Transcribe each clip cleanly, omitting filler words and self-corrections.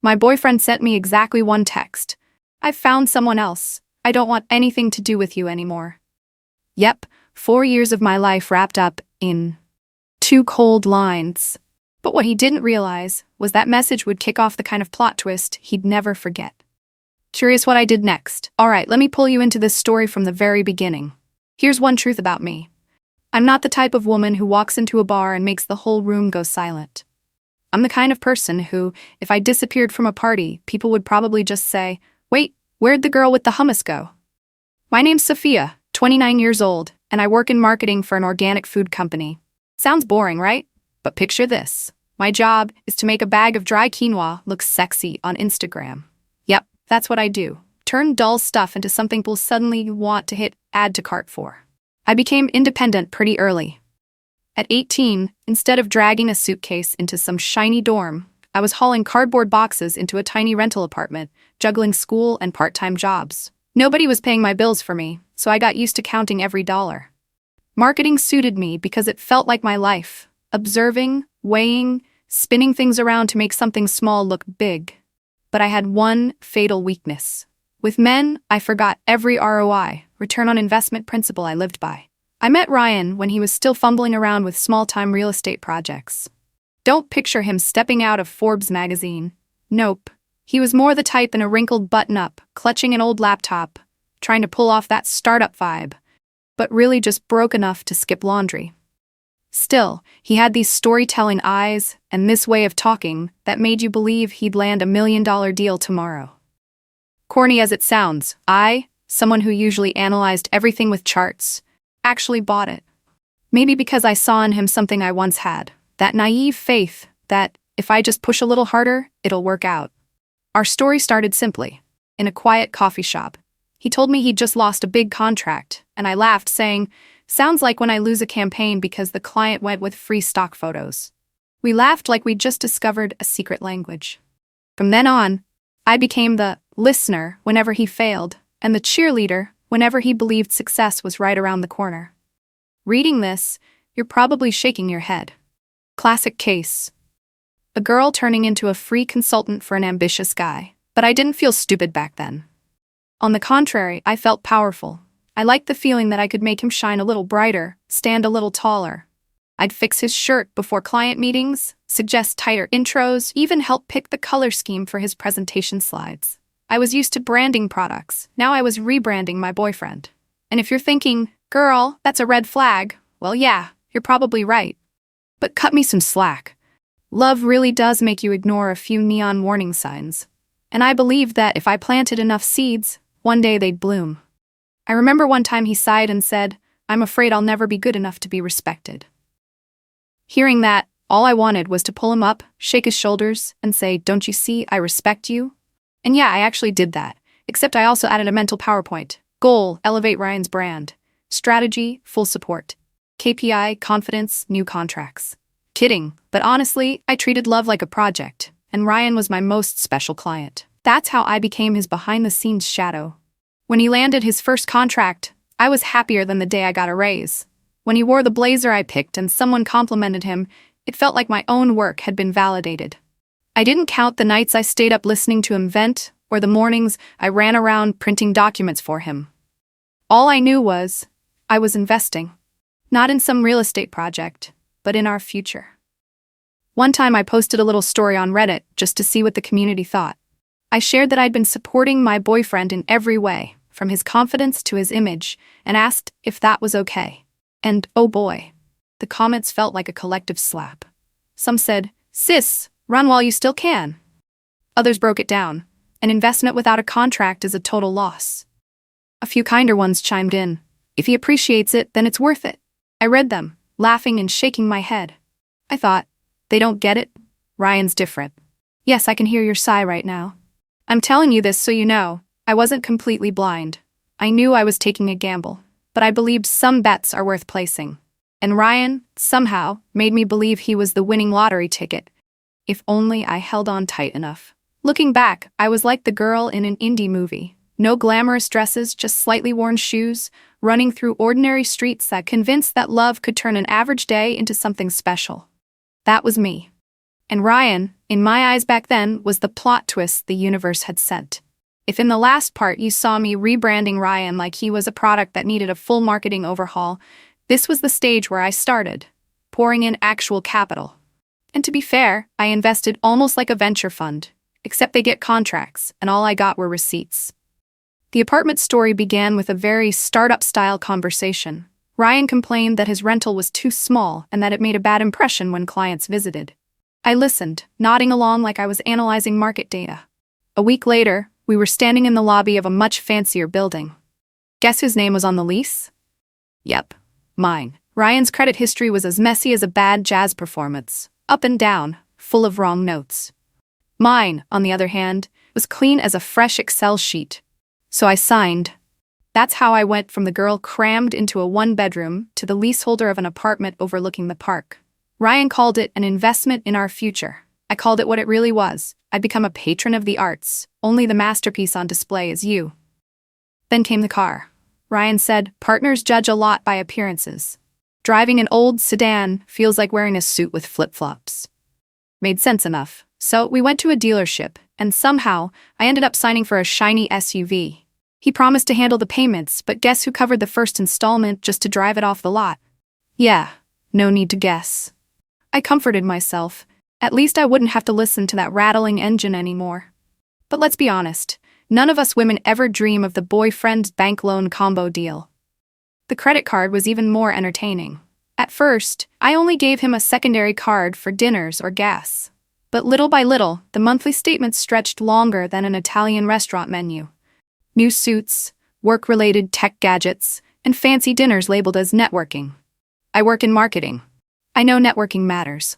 My boyfriend sent me exactly one text. "I've found someone else. I don't want anything to do with you anymore." Yep, 4 years of my life wrapped up in two cold lines. But what he didn't realize was that message would kick off the kind of plot twist he'd never forget. Curious what I did next? Alright, let me pull you into this story from the very beginning. Here's one truth about me. I'm not the type of woman who walks into a bar and makes the whole room go silent. I'm the kind of person who, if I disappeared from a party, people would probably just say, "Wait, where'd the girl with the hummus go?" My name's Sophia, 29 years old, and I work in marketing for an organic food company. Sounds boring, right? But picture this. My job is to make a bag of dry quinoa look sexy on Instagram. Yep, that's what I do. Turn dull stuff into something people suddenly want to hit add to cart for. I became independent pretty early. At 18, instead of dragging a suitcase into some shiny dorm, I was hauling cardboard boxes into a tiny rental apartment, juggling school and part-time jobs. Nobody was paying my bills for me, so I got used to counting every dollar. Marketing suited me because it felt like my life, observing, weighing, spinning things around to make something small look big. But I had one fatal weakness. With men, I forgot every ROI, return on investment principle I lived by. I met Ryan when he was still fumbling around with small-time real estate projects. Don't picture him stepping out of Forbes magazine. Nope. He was more the type in a wrinkled button-up, clutching an old laptop, trying to pull off that startup vibe, but really just broke enough to skip laundry. Still, he had these storytelling eyes and this way of talking that made you believe he'd land $1 million deal tomorrow. Corny as it sounds, I, someone who usually analyzed everything with charts, actually bought it. Maybe because I saw in him something I once had, that naive faith that, if I just push a little harder, it'll work out. Our story started simply, in a quiet coffee shop. He told me he'd just lost a big contract, and I laughed, saying, "Sounds like when I lose a campaign because the client went with free stock photos." We laughed like we'd just discovered a secret language. From then on, I became the listener whenever he failed, and the cheerleader whenever he believed success was right around the corner. Reading this, you're probably shaking your head. Classic case. A girl turning into a free consultant for an ambitious guy. But I didn't feel stupid back then. On the contrary, I felt powerful. I liked the feeling that I could make him shine a little brighter, stand a little taller. I'd fix his shirt before client meetings, suggest tighter intros, even help pick the color scheme for his presentation slides. I was used to branding products. Now I was rebranding my boyfriend. And if you're thinking, "Girl, that's a red flag," well, yeah, you're probably right. But cut me some slack. Love really does make you ignore a few neon warning signs. And I believed that if I planted enough seeds, one day they'd bloom. I remember one time he sighed and said, "I'm afraid I'll never be good enough to be respected." Hearing that, all I wanted was to pull him up, shake his shoulders, and say, "Don't you see, I respect you?" And yeah, I actually did that, except I also added a mental PowerPoint. Goal, elevate Ryan's brand. Strategy, full support. KPI, confidence, new contracts. Kidding, but honestly, I treated love like a project, and Ryan was my most special client. That's how I became his behind-the-scenes shadow. When he landed his first contract, I was happier than the day I got a raise. When he wore the blazer I picked and someone complimented him, it felt like my own work had been validated. I didn't count the nights I stayed up listening to him vent, or the mornings I ran around printing documents for him. All I knew was, I was investing. Not in some real estate project, but in our future. One time I posted a little story on Reddit just to see what the community thought. I shared that I'd been supporting my boyfriend in every way, from his confidence to his image, and asked if that was okay. And, oh boy, the comments felt like a collective slap. Some said, "Sis, run while you still can." Others broke it down. An investment without a contract is a total loss. A few kinder ones chimed in. "If he appreciates it, then it's worth it." I read them, laughing and shaking my head. I thought, they don't get it? Ryan's different. Yes, I can hear your sigh right now. I'm telling you this so you know, I wasn't completely blind. I knew I was taking a gamble, but I believed some bets are worth placing. And Ryan, somehow, made me believe he was the winning lottery ticket. If only I held on tight enough. Looking back, I was like the girl in an indie movie. No glamorous dresses, just slightly worn shoes, running through ordinary streets that convinced that love could turn an average day into something special. That was me. And Ryan, in my eyes back then, was the plot twist the universe had sent. If in the last part you saw me rebranding Ryan like he was a product that needed a full marketing overhaul, this was the stage where I started, pouring in actual capital. And to be fair, I invested almost like a venture fund, except they get contracts, and all I got were receipts. The apartment story began with a very startup-style conversation. Ryan complained that his rental was too small and that it made a bad impression when clients visited. I listened, nodding along like I was analyzing market data. A week later, we were standing in the lobby of a much fancier building. Guess whose name was on the lease? Yep, mine. Ryan's credit history was as messy as a bad jazz performance, up and down, full of wrong notes. Mine, on the other hand, was clean as a fresh Excel sheet. So I signed. That's how I went from the girl crammed into a one-bedroom to the leaseholder of an apartment overlooking the park. Ryan called it an investment in our future. I called it what it really was. I'd become a patron of the arts. Only the masterpiece on display is you. Then came the car. Ryan said, partners judge a lot by appearances. Driving an old sedan feels like wearing a suit with flip-flops. Made sense enough. So we went to a dealership, and somehow I ended up signing for a shiny SUV. He promised to handle the payments, but guess who covered the first installment just to drive it off the lot? Yeah, no need to guess. I comforted myself. At least I wouldn't have to listen to that rattling engine anymore. But let's be honest, none of us women ever dream of the boyfriend bank loan combo deal. The credit card was even more entertaining. At first, I only gave him a secondary card for dinners or gas. But little by little, the monthly statements stretched longer than an Italian restaurant menu. New suits, work-related tech gadgets, and fancy dinners labeled as networking. I work in marketing. I know networking matters.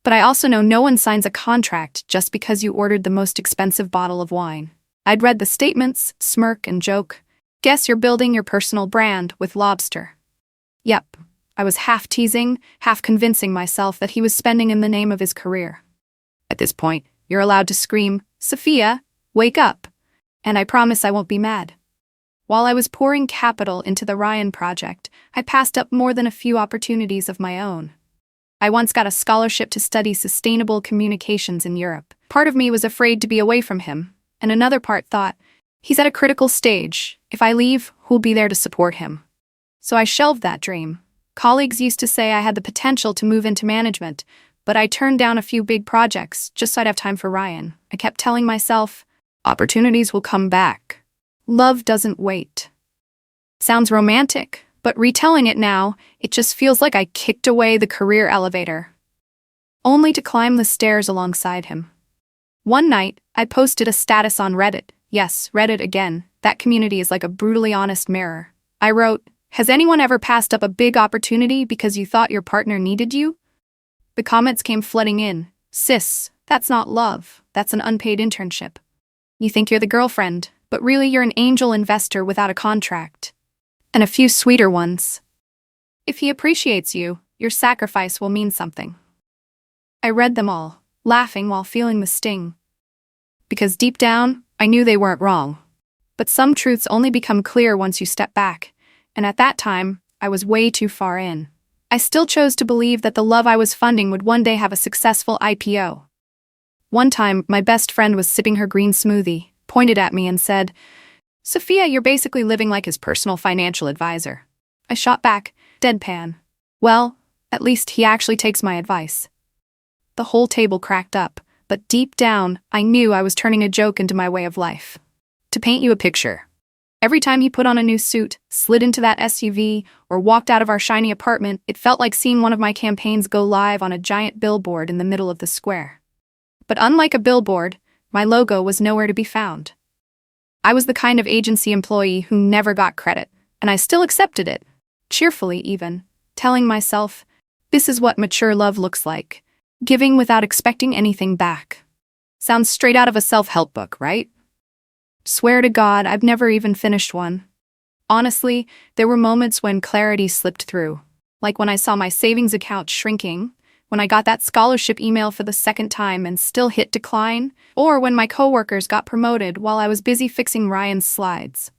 But I also know no one signs a contract just because you ordered the most expensive bottle of wine. I'd read the statements, smirk and joke. Guess you're building your personal brand with lobster. Yep, I was half teasing, half convincing myself that he was spending in the name of his career. At this point, you're allowed to scream, Sophia, wake up, and I promise I won't be mad. While I was pouring capital into the Ryan project, I passed up more than a few opportunities of my own. I once got a scholarship to study sustainable communications in Europe. Part of me was afraid to be away from him, and another part thought, he's at a critical stage. If I leave, who'll be there to support him? So I shelved that dream. Colleagues used to say I had the potential to move into management, but I turned down a few big projects just so I'd have time for Ryan. I kept telling myself, opportunities will come back. Love doesn't wait. Sounds romantic, but retelling it now, it just feels like I kicked away the career elevator, only to climb the stairs alongside him. One night, I posted a status on Reddit. Yes, Reddit again. That community is like a brutally honest mirror. I wrote, has anyone ever passed up a big opportunity because you thought your partner needed you? The comments came flooding in. Sis, that's not love. That's an unpaid internship. You think you're the girlfriend, but really you're an angel investor without a contract. And a few sweeter ones. If he appreciates you, your sacrifice will mean something. I read them all, laughing while feeling the sting. Because deep down, I knew they weren't wrong. But some truths only become clear once you step back, and at that time, I was way too far in. I still chose to believe that the love I was funding would one day have a successful IPO. One time, my best friend was sipping her green smoothie, pointed at me and said, Sophia, you're basically living like his personal financial advisor. I shot back, deadpan. Well, at least he actually takes my advice. The whole table cracked up, but deep down, I knew I was turning a joke into my way of life. To paint you a picture, every time he put on a new suit, slid into that SUV, or walked out of our shiny apartment, it felt like seeing one of my campaigns go live on a giant billboard in the middle of the square. But unlike a billboard, my logo was nowhere to be found. I was the kind of agency employee who never got credit, and I still accepted it, cheerfully even, telling myself, this is what mature love looks like, giving without expecting anything back. Sounds straight out of a self-help book, right? Swear to God, I've never even finished one. Honestly, there were moments when clarity slipped through, like when I saw my savings account shrinking, when I got that scholarship email for the second time and still hit decline, or when my coworkers got promoted while I was busy fixing Ryan's slides.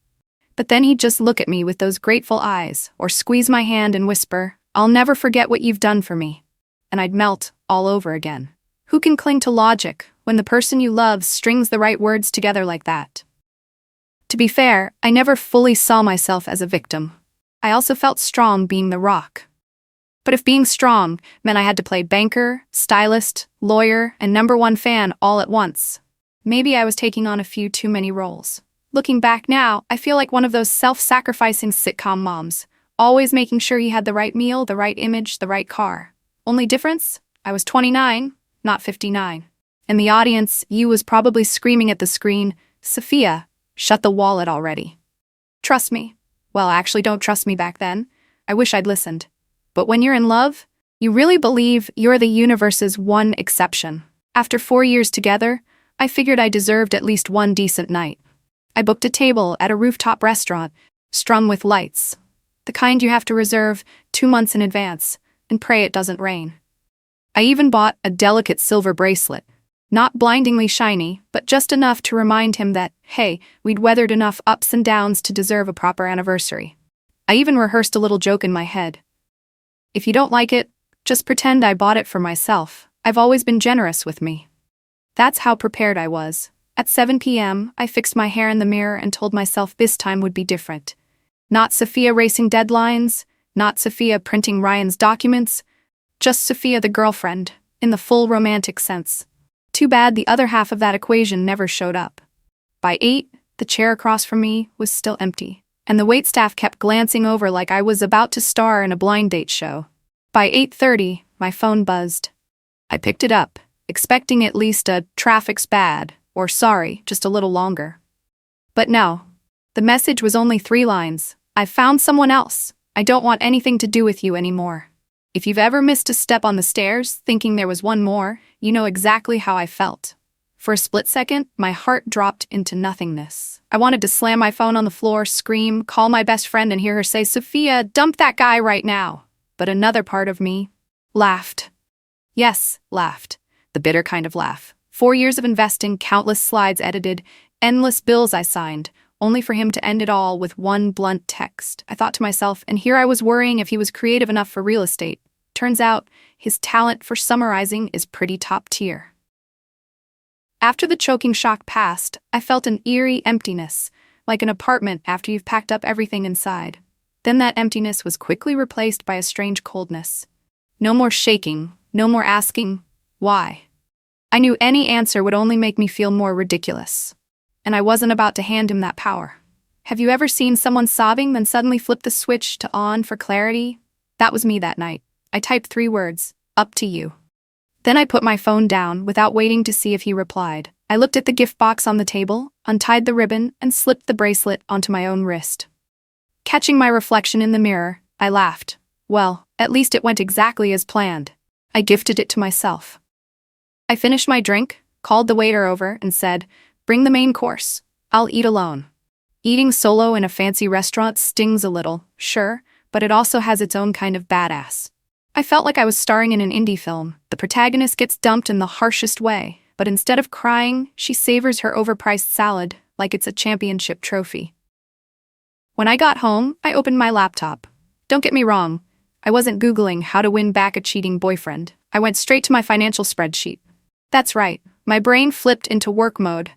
But then he'd just look at me with those grateful eyes, or squeeze my hand and whisper, I'll never forget what you've done for me. And I'd melt all over again. Who can cling to logic when the person you love strings the right words together like that? To be fair, I never fully saw myself as a victim. I also felt strong being the rock. But if being strong meant I had to play banker, stylist, lawyer, and #1 fan all at once, maybe I was taking on a few too many roles. Looking back now, I feel like one of those self-sacrificing sitcom moms, always making sure you had the right meal, the right image, the right car. Only difference? I was 29, not 59. And the audience, you was probably screaming at the screen, "Sophia, shut the wallet already." Trust me. Well, actually, don't trust me back then. I wish I'd listened. But when you're in love, you really believe you're the universe's one exception. After 4 years together, I figured I deserved at least one decent night. I booked a table at a rooftop restaurant, strung with lights. The kind you have to reserve 2 months in advance, and pray it doesn't rain. I even bought a delicate silver bracelet. Not blindingly shiny, but just enough to remind him that, hey, we'd weathered enough ups and downs to deserve a proper anniversary. I even rehearsed a little joke in my head. If you don't like it, just pretend I bought it for myself. I've always been generous with me. That's how prepared I was. At 7 p.m., I fixed my hair in the mirror and told myself this time would be different. Not Sophia racing deadlines, not Sophia printing Ryan's documents, just Sophia the girlfriend, in the full romantic sense. Too bad the other half of that equation never showed up. By 8, the chair across from me was still empty, and the waitstaff kept glancing over like I was about to star in a blind date show. By 8:30, my phone buzzed. I picked it up, expecting at least a "traffic's bad," or "sorry, just a little longer." But no. The message was only 3 lines. "I found someone else. I don't want anything to do with you anymore." If you've ever missed a step on the stairs, thinking there was one more, you know exactly how I felt. For a split second, my heart dropped into nothingness. I wanted to slam my phone on the floor, scream, call my best friend and hear her say, "Sophia, dump that guy right now." But another part of me laughed. Yes, laughed. The bitter kind of laugh. 4 years of investing, countless slides edited, endless bills I signed, only for him to end it all with one blunt text. I thought to myself, and here I was worrying if he was creative enough for real estate. Turns out, his talent for summarizing is pretty top tier. After the choking shock passed, I felt an eerie emptiness, like an apartment after you've packed up everything inside. Then that emptiness was quickly replaced by a strange coldness. No more shaking, no more asking, why? I knew any answer would only make me feel more ridiculous. And I wasn't about to hand him that power. Have you ever seen someone sobbing then suddenly flip the switch to on for clarity? That was me that night. I typed 3 words, "Up to you." Then I put my phone down without waiting to see if he replied. I looked at the gift box on the table, untied the ribbon, and slipped the bracelet onto my own wrist. Catching my reflection in the mirror, I laughed. Well, at least it went exactly as planned. I gifted it to myself. I finished my drink, called the waiter over, and said, "Bring the main course. I'll eat alone." Eating solo in a fancy restaurant stings a little, sure, but it also has its own kind of badass. I felt like I was starring in an indie film. The protagonist gets dumped in the harshest way, but instead of crying, she savors her overpriced salad like it's a championship trophy. When I got home, I opened my laptop. Don't get me wrong, I wasn't Googling how to win back a cheating boyfriend. I went straight to my financial spreadsheet. That's right, my brain flipped into work mode.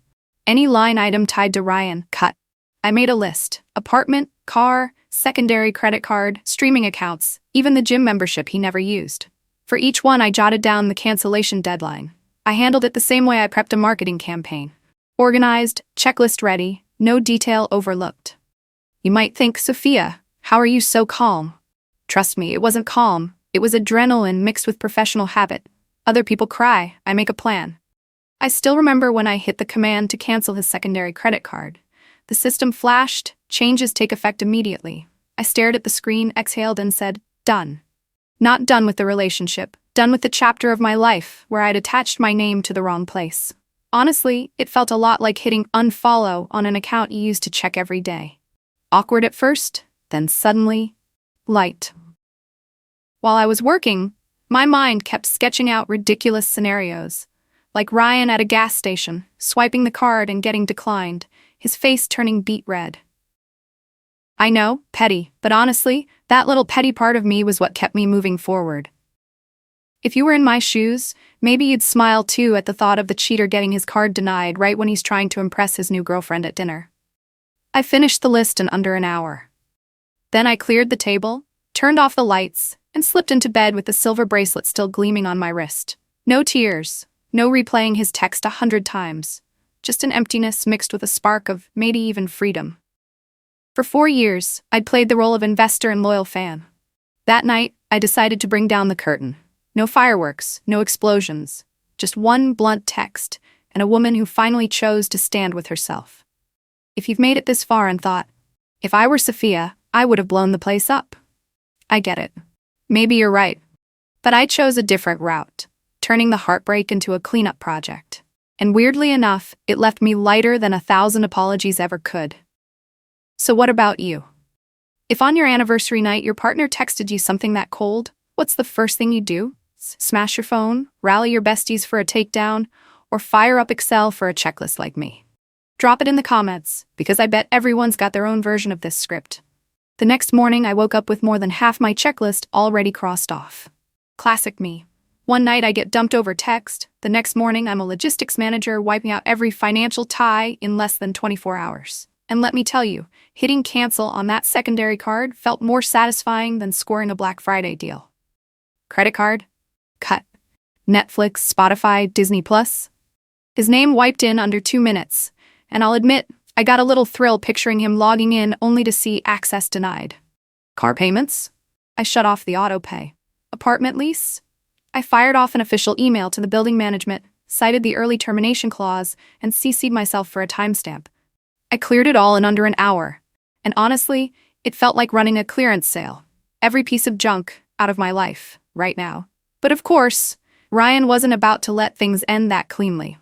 Any line item tied to Ryan, cut. I made a list. Apartment, car, secondary credit card, streaming accounts, even the gym membership he never used. For each one, I jotted down the cancellation deadline. I handled it the same way I prepped a marketing campaign. Organized, checklist ready, no detail overlooked. You might think, "Sophia, how are you so calm?" Trust me, it wasn't calm. It was adrenaline mixed with professional habit. Other people cry, I make a plan. I still remember when I hit the command to cancel his secondary credit card. The system flashed, changes take effect immediately. I stared at the screen, exhaled, and said, "Done." Not done with the relationship, done with the chapter of my life where I'd attached my name to the wrong place. Honestly, it felt a lot like hitting unfollow on an account you used to check every day. Awkward at first, then suddenly, light. While I was working, my mind kept sketching out ridiculous scenarios, like Ryan at a gas station, swiping the card and getting declined, his face turning beet red. I know, petty, but honestly, that little petty part of me was what kept me moving forward. If you were in my shoes, maybe you'd smile too at the thought of the cheater getting his card denied right when he's trying to impress his new girlfriend at dinner. I finished the list in under an hour. Then I cleared the table, turned off the lights, and slipped into bed with the silver bracelet still gleaming on my wrist. No tears, no replaying his text 100 times. Just an emptiness mixed with a spark of, maybe even freedom. For 4 years, I'd played the role of investor and loyal fan. That night, I decided to bring down the curtain. No fireworks, no explosions. Just one blunt text, and a woman who finally chose to stand with herself. If you've made it this far and thought, if I were Sophia, I would have blown the place up. I get it. Maybe you're right. But I chose a different route, turning the heartbreak into a cleanup project. And weirdly enough, it left me lighter than 1,000 apologies ever could. So what about you? If on your anniversary night your partner texted you something that cold, what's the first thing you do? Smash your phone, rally your besties for a takedown, or fire up Excel for a checklist like me? Drop it in the comments, because I bet everyone's got their own version of this script. The next morning I woke up with more than half my checklist already crossed off. Classic me. One night I get dumped over text, the next morning I'm a logistics manager wiping out every financial tie in less than 24 hours. And let me tell you, hitting cancel on that secondary card felt more satisfying than scoring a Black Friday deal. Credit card? Cut. Netflix, Spotify, Disney Plus? His name wiped in under 2 minutes, and I'll admit, I got a little thrill picturing him logging in only to see access denied. Car payments? I shut off the auto-pay. Apartment lease? I fired off an official email to the building management, cited the early termination clause, and CC'd myself for a timestamp. I cleared it all in under an hour, and honestly, it felt like running a clearance sale. Every piece of junk out of my life, right now. But of course, Ryan wasn't about to let things end that cleanly.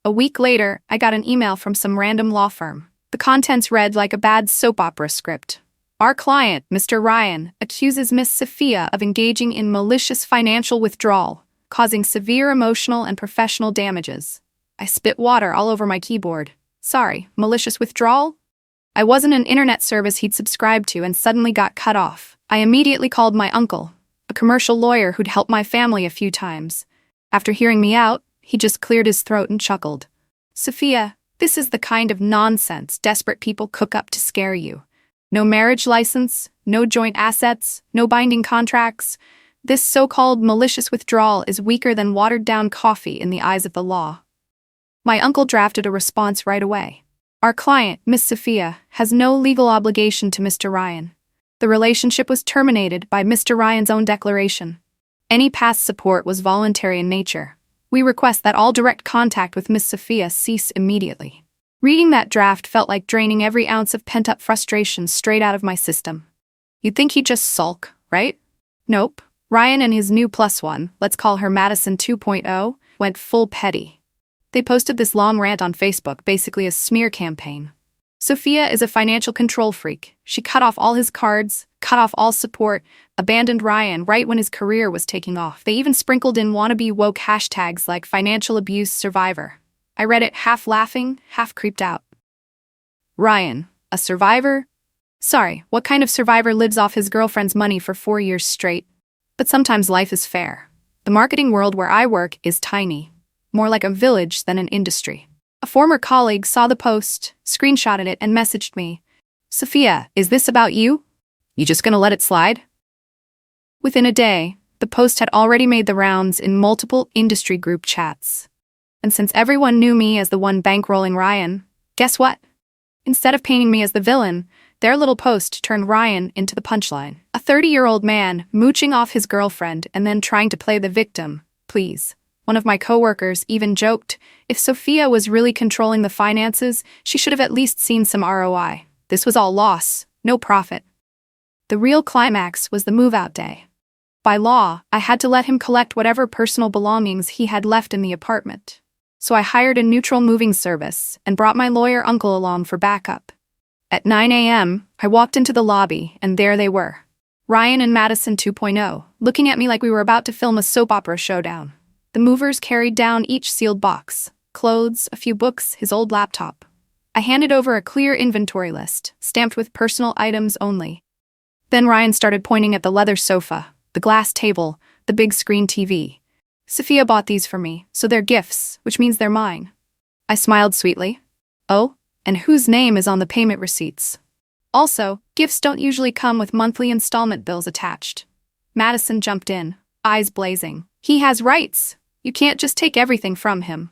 A week later, I got an email from some random law firm. The contents read like a bad soap opera script. Our client, Mr. Ryan, accuses Miss Sophia of engaging in malicious financial withdrawal, causing severe emotional and professional damages. I spit water all over my keyboard. Sorry, malicious withdrawal? I wasn't an internet service he'd subscribed to and suddenly got cut off. I immediately called my uncle, a commercial lawyer who'd helped my family a few times. After hearing me out, he just cleared his throat and chuckled. Sophia, this is the kind of nonsense desperate people cook up to scare you. No marriage license, no joint assets, no binding contracts. This so-called malicious withdrawal is weaker than watered-down coffee in the eyes of the law. My uncle drafted a response right away. Our client, Miss Sophia, has no legal obligation to Mr. Ryan. The relationship was terminated by Mr. Ryan's own declaration. Any past support was voluntary in nature. We request that all direct contact with Miss Sophia cease immediately. Reading that draft felt like draining every ounce of pent-up frustration straight out of my system. You'd think he'd just sulk, right? Nope. Ryan and his new plus one, let's call her Madison 2.0, went full petty. They posted this long rant on Facebook, basically a smear campaign. Sophia is a financial control freak. She cut off all his cards, cut off all support, abandoned Ryan right when his career was taking off. They even sprinkled in wannabe woke hashtags like financial abuse survivor. I read it half laughing, half creeped out. Ryan, a survivor? Sorry, what kind of survivor lives off his girlfriend's money for 4 years straight? But sometimes life is fair. The marketing world where I work is tiny, more like a village than an industry. A former colleague saw the post, screenshotted it, and messaged me. Sophia, is this about you? You just gonna let it slide? Within a day, the post had already made the rounds in multiple industry group chats. And since everyone knew me as the one bankrolling Ryan, guess what? Instead of painting me as the villain, their little post turned Ryan into the punchline. A 30-year-old man mooching off his girlfriend and then trying to play the victim, please. One of my coworkers even joked, if Sophia was really controlling the finances, she should have at least seen some ROI. This was all loss, no profit. The real climax was the move-out day. By law, I had to let him collect whatever personal belongings he had left in the apartment. So I hired a neutral moving service and brought my lawyer uncle along for backup. At 9 a.m., I walked into the lobby, and there they were. Ryan and Madison 2.0, looking at me like we were about to film a soap opera showdown. The movers carried down each sealed box, clothes, a few books, his old laptop. I handed over a clear inventory list, stamped with personal items only. Then Ryan started pointing at the leather sofa, the glass table, the big screen TV. Sophia bought these for me, so they're gifts, which means they're mine. I smiled sweetly. Oh, and whose name is on the payment receipts? Also, gifts don't usually come with monthly installment bills attached. Madison jumped in, eyes blazing. He has rights. You can't just take everything from him.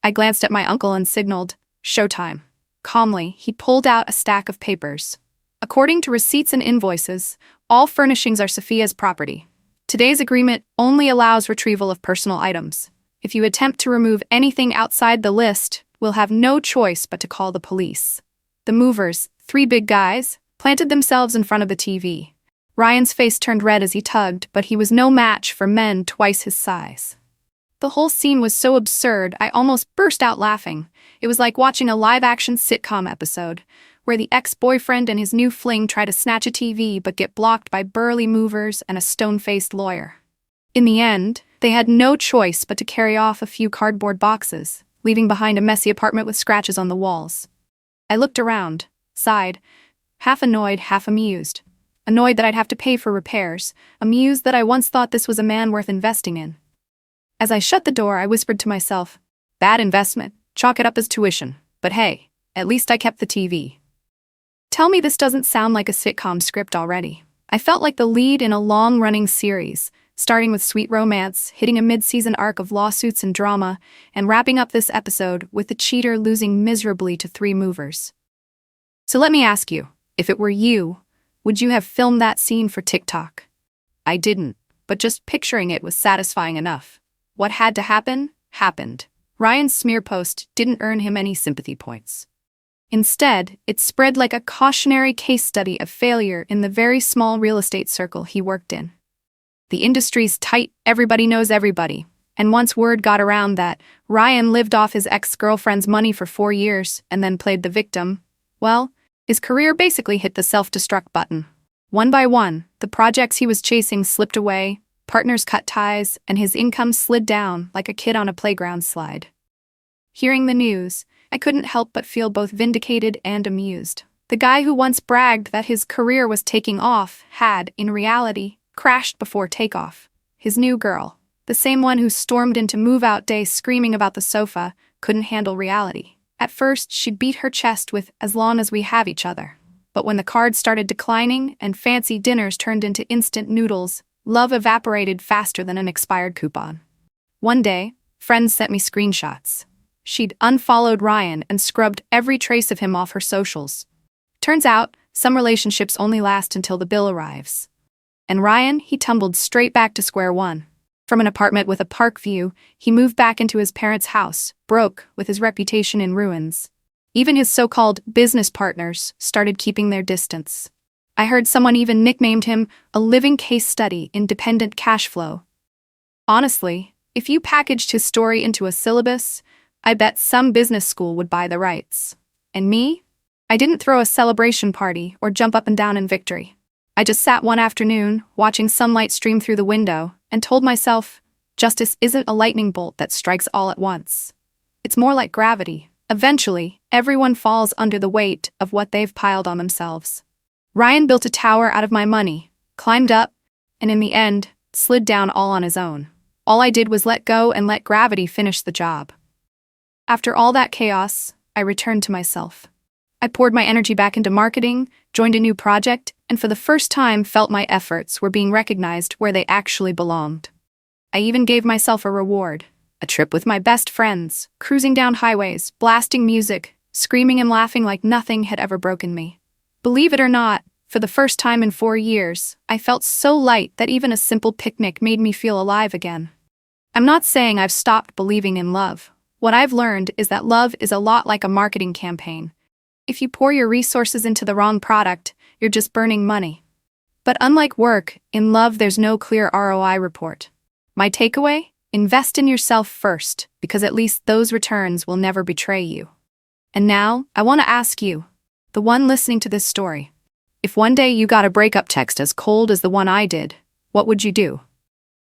I glanced at my uncle and signaled, "Showtime." Calmly, he pulled out a stack of papers. According to receipts and invoices, all furnishings are Sophia's property. Today's agreement only allows retrieval of personal items. If you attempt to remove anything outside the list, we'll have no choice but to call the police. The movers, 3 big guys, planted themselves in front of the TV. Ryan's face turned red as he tugged, but he was no match for men twice his size. The whole scene was so absurd, I almost burst out laughing. It was like watching a live-action sitcom episode, where the ex-boyfriend and his new fling try to snatch a TV but get blocked by burly movers and a stone-faced lawyer. In the end, they had no choice but to carry off a few cardboard boxes, leaving behind a messy apartment with scratches on the walls. I looked around, sighed, half annoyed, half amused. Annoyed that I'd have to pay for repairs, amused that I once thought this was a man worth investing in. As I shut the door, I whispered to myself, "Bad investment, chalk it up as tuition, but hey, at least I kept the TV." Tell me this doesn't sound like a sitcom script already. I felt like the lead in a long-running series, starting with sweet romance, hitting a mid-season arc of lawsuits and drama, and wrapping up this episode with the cheater losing miserably to 3 movers. So let me ask you, if it were you, would you have filmed that scene for TikTok? I didn't, but just picturing it was satisfying enough. What had to happen, happened. Ryan's smear post didn't earn him any sympathy points. Instead, it spread like a cautionary case study of failure in the very small real estate circle he worked in. The industry's tight, everybody knows everybody, and once word got around that Ryan lived off his ex-girlfriend's money for 4 years and then played the victim, well, his career basically hit the self-destruct button. One by one, the projects he was chasing slipped away, partners cut ties, and his income slid down like a kid on a playground slide. Hearing the news, I couldn't help but feel both vindicated and amused. The guy who once bragged that his career was taking off had, in reality, crashed before takeoff. His new girl, the same one who stormed into move-out day screaming about the sofa, couldn't handle reality. At first, she'd beat her chest with "as long as we have each other." But when the cards started declining and fancy dinners turned into instant noodles, love evaporated faster than an expired coupon. One day, friends sent me screenshots. She'd unfollowed Ryan and scrubbed every trace of him off her socials. Turns out, some relationships only last until the bill arrives. And Ryan, he tumbled straight back to square one. From an apartment with a park view, he moved back into his parents' house, broke, with his reputation in ruins. Even his so-called business partners started keeping their distance. I heard someone even nicknamed him a living case study in dependent cash flow. Honestly, if you packaged his story into a syllabus, I bet some business school would buy the rights. And me? I didn't throw a celebration party or jump up and down in victory. I just sat one afternoon, watching sunlight stream through the window, and told myself, justice isn't a lightning bolt that strikes all at once. It's more like gravity. Eventually, everyone falls under the weight of what they've piled on themselves. Ryan built a tower out of my money, climbed up, and in the end, slid down all on his own. All I did was let go and let gravity finish the job. After all that chaos, I returned to myself. I poured my energy back into marketing, joined a new project, and for the first time felt my efforts were being recognized where they actually belonged. I even gave myself a reward, a trip with my best friends, cruising down highways, blasting music, screaming and laughing like nothing had ever broken me. Believe it or not, for the first time in 4 years, I felt so light that even a simple picnic made me feel alive again. I'm not saying I've stopped believing in love. What I've learned is that love is a lot like a marketing campaign. If you pour your resources into the wrong product, you're just burning money. But unlike work, in love there's no clear ROI report. My takeaway? Invest in yourself first, because at least those returns will never betray you. And now, I want to ask you, the one listening to this story, if one day you got a breakup text as cold as the one I did, what would you do?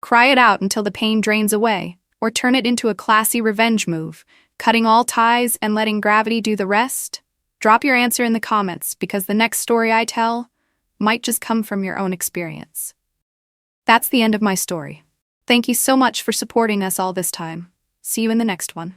Cry it out until the pain drains away, or turn it into a classy revenge move, cutting all ties and letting gravity do the rest? Drop your answer in the comments, because the next story I tell might just come from your own experience. That's the end of my story. Thank you so much for supporting us all this time. See you in the next one.